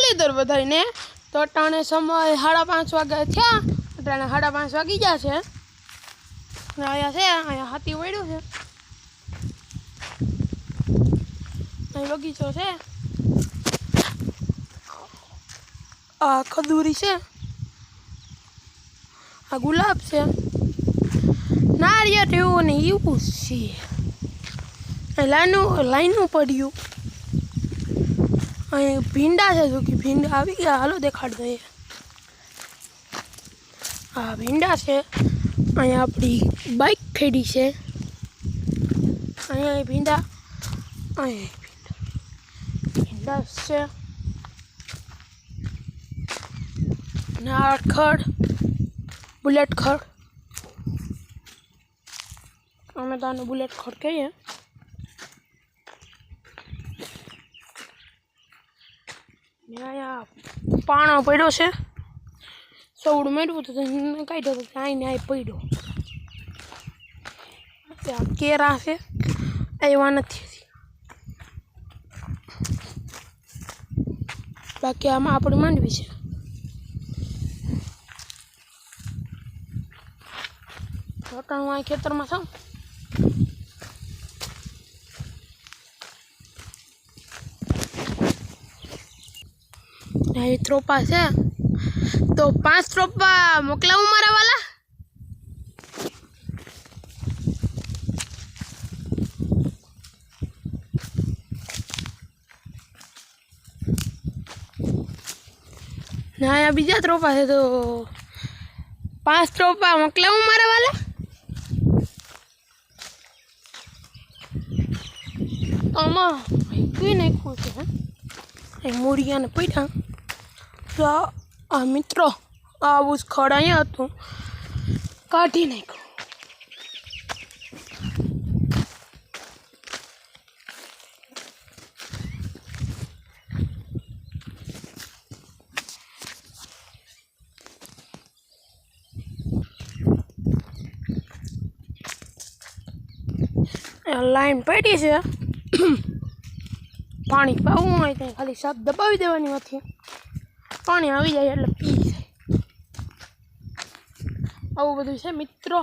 मुरलीधर बधाई ने तो अटाणे समय 5:30 वाग्या थया। अटाणे 5:30 वागी गया छे। आया छे आया हाथी वळ्यो छे। અહીં બગીચો છે। આ ખજૂરી છે। આ ગુલાબ છે। નારિયેળ એવું ને એવું છે। લાઈનું પડ્યું। અહીં ભીંડા છે જો કે ભીંડા આવી ગયા। હાલો દેખાડ દઈએ। આ ભીંડા છે। અહીંયા આપણી બાઇક ખેડી છે। અહીંયા ભીંડા અહીં ભીંડા છે। ના ખડ बुलेट खड़ અમે તો આને બુલેટ ખડ કહીએ। અહીંયા પાણો પડ્યો છે। સૌડ મેળવું તો કાઢ્યો તો આઈને આ પડ્યો। ત્યાં કેરા છે આવ્યા નથી। બાકી આમાં આપણી માંડવી છે। હું આ ખેતરમાં છું। અહીં ત્રોપા છે તો 5 ત્રોપા મોકલાવું મારા વાલા। ના અહીંયા બીજા ત્રોપા છે તો 5 ત્રોપા મોકલાવું મારા વાલા। આમાં કઈ નાખ્યું છે મૂળિયાને પડ્યા તો આ મિત્રો આવું જ ખડ અહીંયા હતું કાઢી નાખ્યું। લાઈન પડી છે। પાણી પાવું હોય ત્યાં ખાલી સાપ દબાવી દેવાની નથી। પાણી આવી જાય એટલે પી જાય। આવું બધું છે મિત્રો।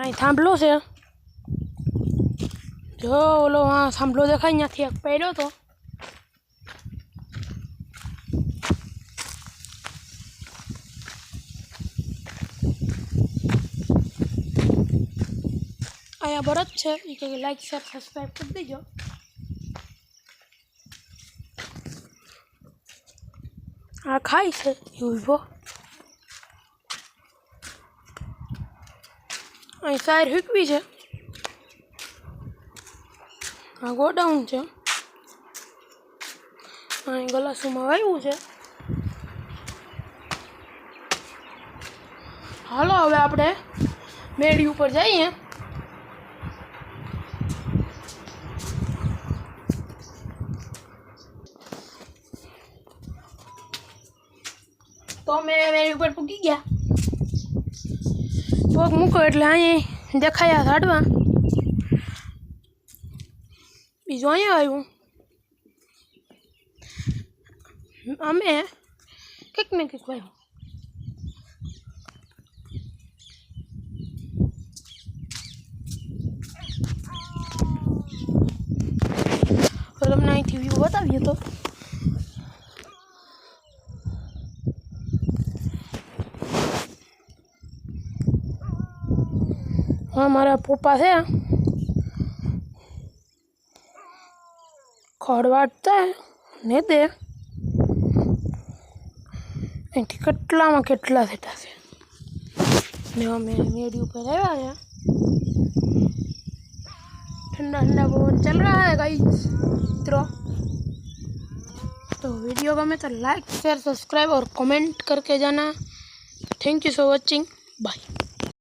અહીં થાંભલો છે જો ઓલો હા થાંભલો દેખાય ત્યાંથી એક પડ્યો તો। અહીંયા ભરત છે એ કે લાઈક શેર સબસ્ક્રાઈબ કરી દેજો। આ ખાય છે ઉભો। અહીં સાર હૂકવી છે। આ ગોડાઉન છે। અહીં ગલાસુમાં વાવ્યું છે। હાલો હવે આપણે મેળી ઉપર જઈએ। तो मैं मेरे ऊपर पूगी गया पग मूको એટલે અહીં દેખાયા ઝાડવા બીજો અહીંયા આવ્યું। અમે કંઈક ને કંઈક વાવ્યું। તમને અહીંથી વ્યૂ બતાવીએ તો हमारा पप्पा है खड़वाड़ता है ने दे कटला में केटला थेटा से ने अमे मेरी ऊपर आया है। ठंडा ठंडा पवन चल रहा है गाइस मित्रों। तो वीडियो का में तो लाइक शेयर सब्सक्राइब और कमेंट करके जाना। Thank you for watching bye.